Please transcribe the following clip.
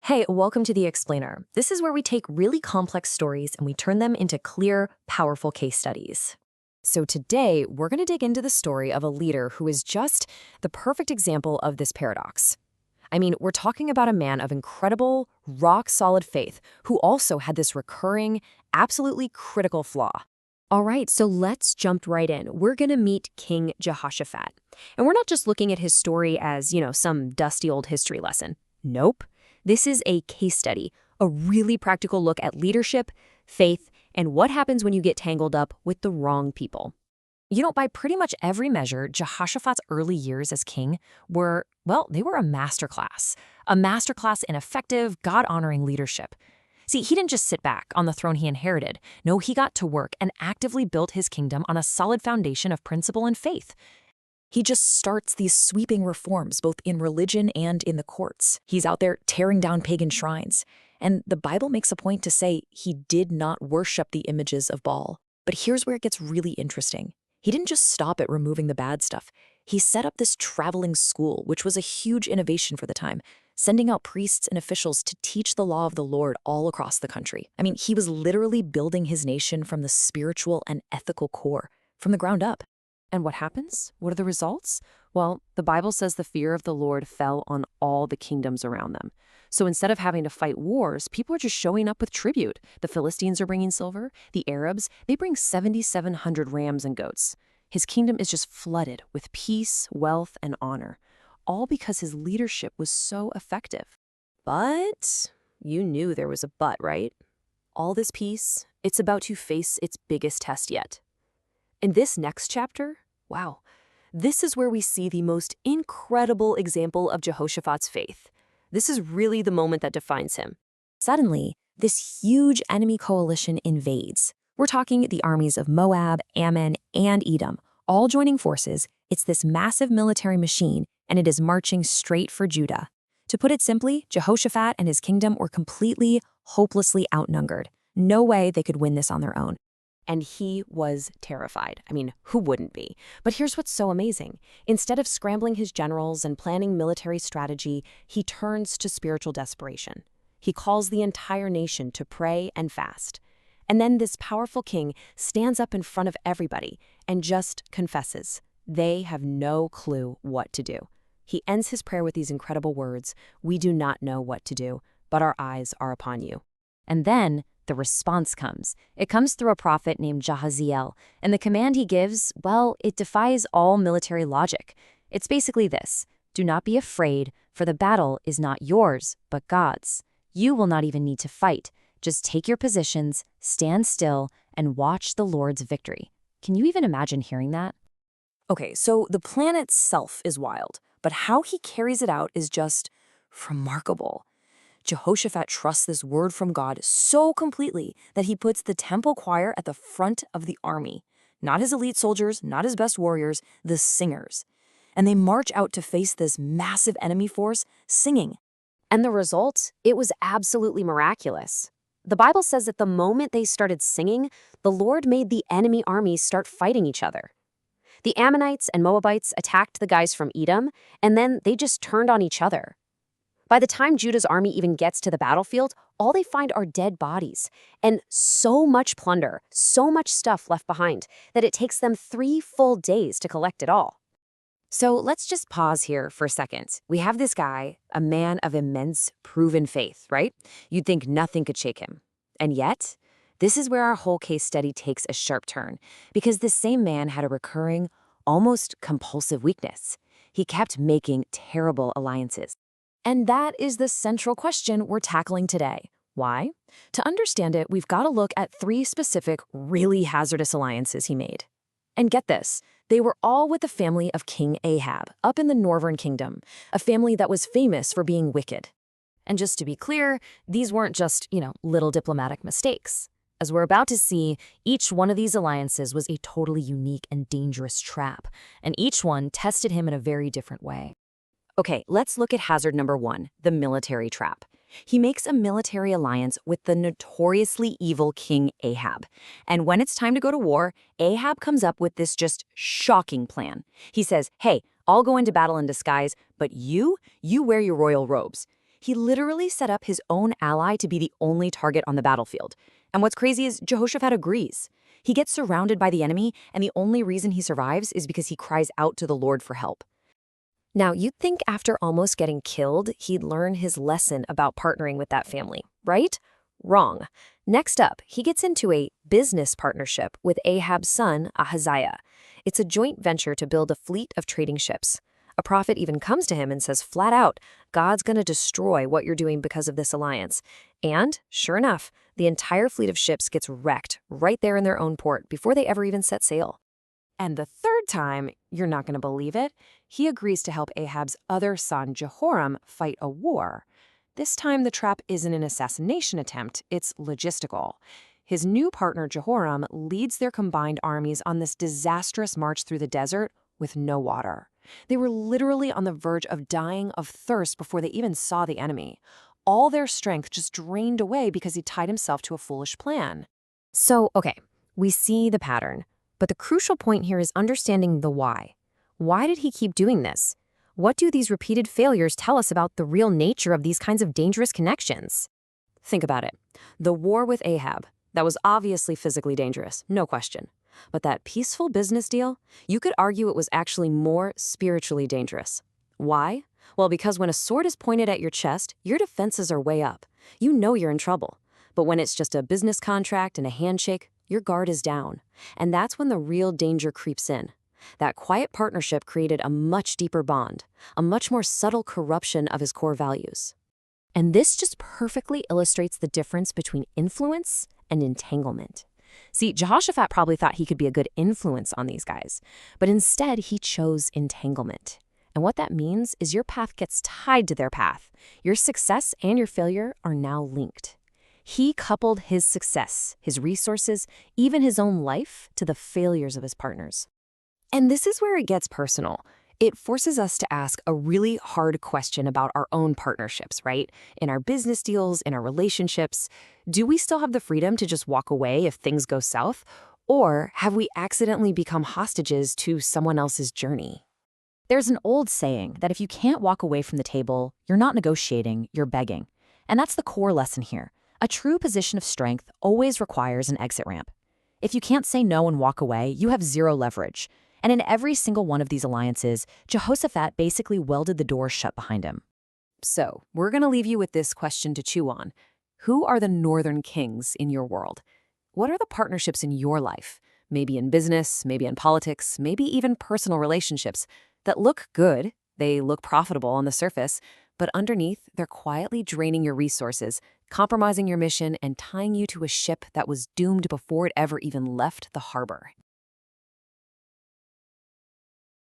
Hey, welcome to The Explainer. This is where we take really complex stories and we turn them into clear, powerful case studies. So today, we're going to dig into the story of a leader who is just the perfect example of this paradox. I mean, we're talking about a man of incredible, rock-solid faith who also had this recurring, absolutely critical flaw. All right, so let's jump right in. We're going to meet King Jehoshaphat. And we're not just looking at his story as, some dusty old history lesson. Nope. This is a case study, a really practical look at leadership, faith, and what happens when you get tangled up with the wrong people. By pretty much every measure, Jehoshaphat's early years as king were, they were a masterclass in effective, God-honoring leadership. See, he didn't just sit back on the throne he inherited. No, he got to work and actively built his kingdom on a solid foundation of principle and faith. He just starts these sweeping reforms, both in religion and in the courts. He's out there tearing down pagan shrines. And the Bible makes a point to say he did not worship the images of Baal. But here's where it gets really interesting. He didn't just stop at removing the bad stuff. He set up this traveling school, which was a huge innovation for the time, sending out priests and officials to teach the law of the Lord all across the country. I mean, he was literally building his nation from the spiritual and ethical core, from the ground up. And what happens? What are the results? Well, the Bible says the fear of the Lord fell on all the kingdoms around them. So instead of having to fight wars, people are just showing up with tribute. The Philistines are bringing silver. The Arabs, they bring 7,700 rams and goats. His kingdom is just flooded with peace, wealth, and honor, all because his leadership was so effective. But you knew there was a but, right? All this peace, it's about to face its biggest test yet. In this next chapter, this is where we see the most incredible example of Jehoshaphat's faith. This is really the moment that defines him. Suddenly, this huge enemy coalition invades. We're talking the armies of Moab, Ammon, and Edom, all joining forces. It's this massive military machine, and it is marching straight for Judah. To put it simply, Jehoshaphat and his kingdom were completely, hopelessly outnumbered. No way they could win this on their own. And he was terrified. I mean, who wouldn't be? But here's what's so amazing. Instead of scrambling his generals and planning military strategy, he turns to spiritual desperation. He calls the entire nation to pray and fast. And then this powerful king stands up in front of everybody and just confesses. They have no clue what to do. He ends his prayer with these incredible words, "We do not know what to do, but our eyes are upon you." And then the response comes. It comes through a prophet named Ahaziah, and the command he gives, it defies all military logic. It's basically this: do not be afraid, for the battle is not yours, but God's. You will not even need to fight. Just take your positions, stand still, and watch the Lord's victory. Can you even imagine hearing that? Okay, so the plan itself is wild, but how he carries it out is just remarkable. Jehoshaphat trusts this word from God so completely that he puts the temple choir at the front of the army. Not his elite soldiers, not his best warriors, the singers. And they march out to face this massive enemy force singing. And the result? It was absolutely miraculous. The Bible says that the moment they started singing, the Lord made the enemy armies start fighting each other. The Ammonites and Moabites attacked the guys from Edom, and then they just turned on each other. By the time Judah's army even gets to the battlefield, all they find are dead bodies and so much plunder, so much stuff left behind that it takes them 3 full days to collect it all. So let's just pause here for a second. We have this guy, a man of immense proven faith, right? You'd think nothing could shake him. And yet, this is where our whole case study takes a sharp turn, because this same man had a recurring, almost compulsive weakness. He kept making terrible alliances. And that is the central question we're tackling today. Why? To understand it, we've got to look at 3 specific, really hazardous alliances he made. And get this, they were all with the family of King Ahab, up in the northern kingdom, a family that was famous for being wicked. And just to be clear, these weren't just, little diplomatic mistakes. As we're about to see, each one of these alliances was a totally unique and dangerous trap, and each one tested him in a very different way. Okay, let's look at hazard number 1, the military trap. He makes a military alliance with the notoriously evil King Ahab. And when it's time to go to war, Ahab comes up with this just shocking plan. He says, "Hey, I'll go into battle in disguise, but you wear your royal robes." He literally set up his own ally to be the only target on the battlefield. And what's crazy is Jehoshaphat agrees. He gets surrounded by the enemy, and the only reason he survives is because he cries out to the Lord for help. Now, you'd think after almost getting killed, he'd learn his lesson about partnering with that family, right? Wrong. Next up, he gets into a business partnership with Ahab's son, Ahaziah. It's a joint venture to build a fleet of trading ships. A prophet even comes to him and says flat out, God's going to destroy what you're doing because of this alliance. And, sure enough, the entire fleet of ships gets wrecked right there in their own port before they ever even set sail. And the third time, you're not going to believe it, he agrees to help Ahab's other son, Jehoram, fight a war. This time, the trap isn't an assassination attempt, it's logistical. His new partner, Jehoram, leads their combined armies on this disastrous march through the desert with no water. They were literally on the verge of dying of thirst before they even saw the enemy. All their strength just drained away because he tied himself to a foolish plan. So, okay, we see the pattern. But the crucial point here is understanding the why. Why did he keep doing this? What do these repeated failures tell us about the real nature of these kinds of dangerous connections? Think about it. The war with Ahab, that was obviously physically dangerous, no question. But that peaceful business deal, you could argue it was actually more spiritually dangerous. Why? Well, because when a sword is pointed at your chest, your defenses are way up. You know you're in trouble. But when it's just a business contract and a handshake, your guard is down. And that's when the real danger creeps in. That quiet partnership created a much deeper bond, a much more subtle corruption of his core values. And this just perfectly illustrates the difference between influence and entanglement. See, Jehoshaphat probably thought he could be a good influence on these guys, but instead he chose entanglement. And what that means is your path gets tied to their path. Your success and your failure are now linked. He coupled his success, his resources, even his own life to the failures of his partners. And this is where it gets personal. It forces us to ask a really hard question about our own partnerships, right? In our business deals, in our relationships. Do we still have the freedom to just walk away if things go south? Or have we accidentally become hostages to someone else's journey? There's an old saying that if you can't walk away from the table, you're not negotiating, you're begging. And that's the core lesson here. A true position of strength always requires an exit ramp. If you can't say no and walk away, you have zero leverage. And in every single one of these alliances, Jehoshaphat basically welded the door shut behind him. So, we're going to leave you with this question to chew on. Who are the northern kings in your world? What are the partnerships in your life? Maybe in business, maybe in politics, maybe even personal relationships that look good, they look profitable on the surface, but underneath, they're quietly draining your resources, compromising your mission, and tying you to a ship that was doomed before it ever even left the harbor.